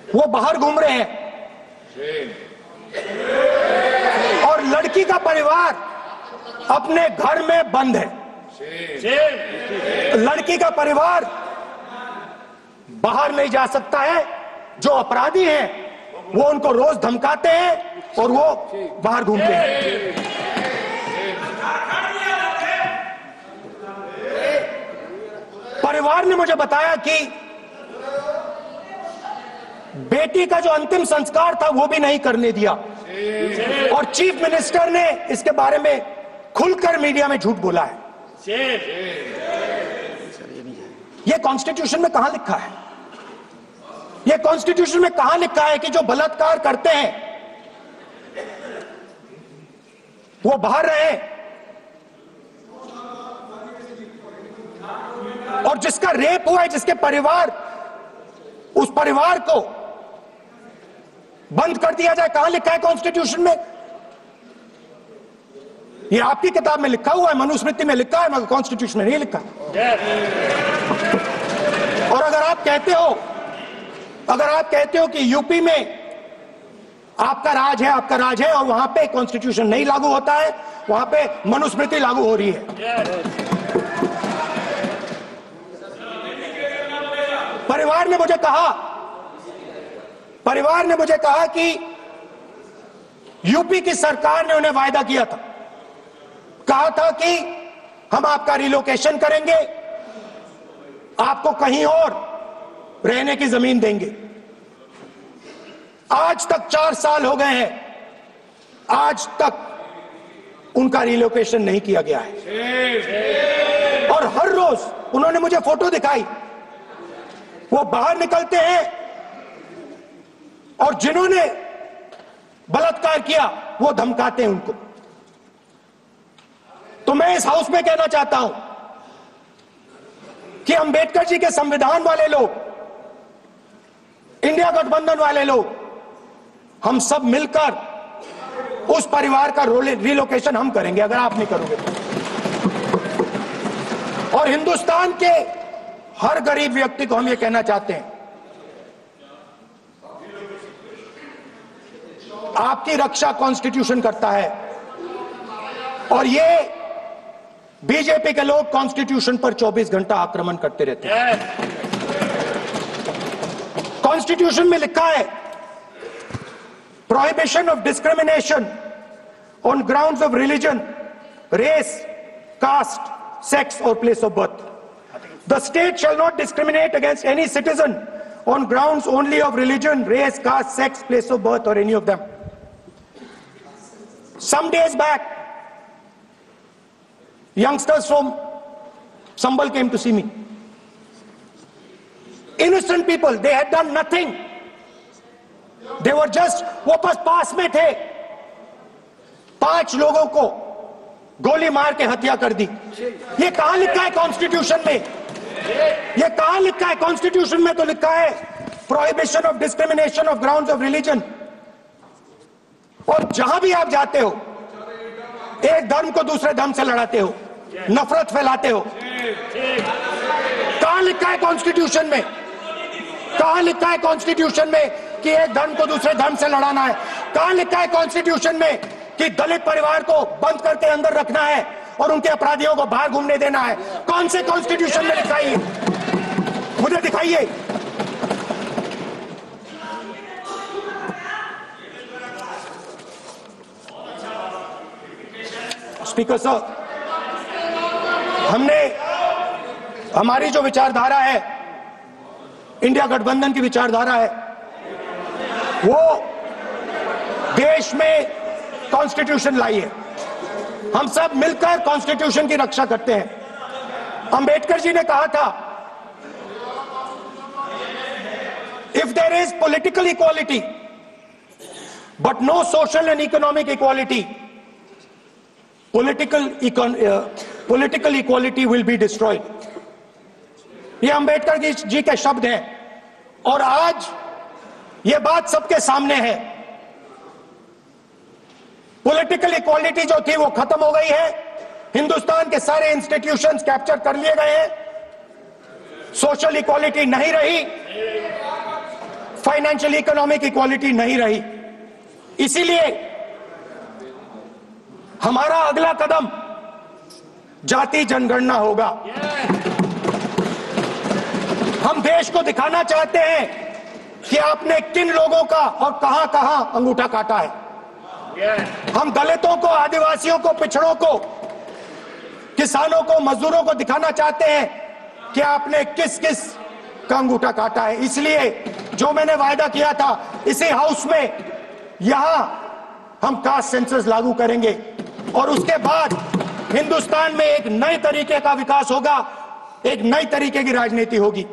वो बाहर घूम रहे हैं और लड़की का परिवार अपने घर में बंद है। लड़की का परिवार बाहर नहीं जा सकता है। जो अपराधी हैं वो उनको रोज धमकाते हैं और वो बाहर घूमते हैं। परिवार ने मुझे बताया कि बेटी का जो अंतिम संस्कार था वो भी नहीं करने दिया और चीफ मिनिस्टर ने इसके बारे में खुलकर मीडिया में झूठ बोला है। ये कॉन्स्टिट्यूशन में कहां लिखा है? ये कॉन्स्टिट्यूशन में कहां लिखा है कि जो बलात्कार करते हैं वो बाहर रहे और जिसका रेप हुआ है, जिसके परिवार, उस परिवार को बंद कर दिया जाए? कहां लिखा है कॉन्स्टिट्यूशन में? ये आपकी किताब में लिखा हुआ है, मनुस्मृति में लिखा है, मगर कॉन्स्टिट्यूशन में नहीं लिखा। और अगर आप कहते हो कि यूपी में आपका राज है और वहां पे कॉन्स्टिट्यूशन नहीं लागू होता है, वहां पे मनुस्मृति लागू हो रही है। परिवार ने मुझे कहा कि यूपी की सरकार ने उन्हें वायदा किया था, कहा था कि हम आपका रिलोकेशन करेंगे, आपको कहीं और रहने की जमीन देंगे। आज तक 4 साल हो गए हैं, आज तक उनका रिलोकेशन नहीं किया गया है। और हर रोज उन्होंने मुझे फोटो दिखाई, वो बाहर निकलते हैं और जिन्होंने बलात्कार किया वो धमकाते हैं उनको। तो मैं इस हाउस में कहना चाहता हूं कि अंबेडकर जी के संविधान वाले लोग, इंडिया गठबंधन वाले लोग, हम सब मिलकर उस परिवार का रिलोकेशन हम करेंगे अगर आप नहीं करोगे तो। और हिंदुस्तान के हर गरीब व्यक्ति को हम ये कहना चाहते हैं, आपकी रक्षा कॉन्स्टिट्यूशन करता है और ये बीजेपी के लोग कॉन्स्टिट्यूशन पर 24 घंटा आक्रमण करते रहते हैं। कॉन्स्टिट्यूशन में लिखा है prohibition of discrimination on grounds of religion, race, caste, sex और place of birth. The state shall not discriminate against any citizen on grounds only of religion, race, caste, sex, place of birth और any of them. Some days back, youngsters from Sambal came to see me. Innocent people, they had done nothing. They were just, वो बस पास में थे, 5 लोगों को गोली मार के हत्या कर दी। ये कहां लिखा है कॉन्स्टिट्यूशन में? ये कहां लिखा है कॉन्स्टिट्यूशन में? तो लिखा है prohibition of discrimination of grounds of religion. और जहां भी आप जाते हो, एक धर्म को दूसरे धर्म से लड़ाते हो, नफरत फैलाते हो। कहां लिखा है कॉन्स्टिट्यूशन में? कहां लिखा है कॉन्स्टिट्यूशन में कि एक धर्म को दूसरे धर्म से लड़ाना है? कहां लिखा है कॉन्स्टिट्यूशन में कि दलित परिवार को बंद करके अंदर रखना है और उनके अपराधियों को बाहर घूमने देना है? कौन से कॉन्स्टिट्यूशन में लिखा है? मुझे दिखाइए। स्पीकर साहब, हमारी जो विचारधारा है, इंडिया गठबंधन की विचारधारा है, वो देश में कॉन्स्टिट्यूशन लाई है। हम सब मिलकर कॉन्स्टिट्यूशन की रक्षा करते हैं। अंबेडकर जी ने कहा था, if there is political equality but no social and economic equality, political equality will be destroyed। ये अंबेडकर जी के शब्द हैं और आज ये बात सबके सामने है। पॉलिटिकल इक्वालिटी जो थी वो खत्म हो गई है। हिंदुस्तान के सारे इंस्टीट्यूशंस कैप्चर कर लिए गए हैं। सोशल इक्वालिटी नहीं रही। फाइनेंशियल इकोनॉमिक इक्वालिटी नहीं रही। इसीलिए हमारा अगला कदम जाति जनगणना होगा। हम देश को दिखाना चाहते हैं कि आपने किन लोगों का और कहां कहां अंगूठा काटा है। हम दलितों को, आदिवासियों को, पिछड़ों को, किसानों को, मजदूरों को दिखाना चाहते हैं कि आपने किस किस का अंगूठा काटा है। इसलिए जो मैंने वायदा किया था, इसी हाउस में यहां हम कास्ट सेंसस लागू करेंगे और उसके बाद हिंदुस्तान में एक नए तरीके का विकास होगा, एक नई तरीके की राजनीति होगी।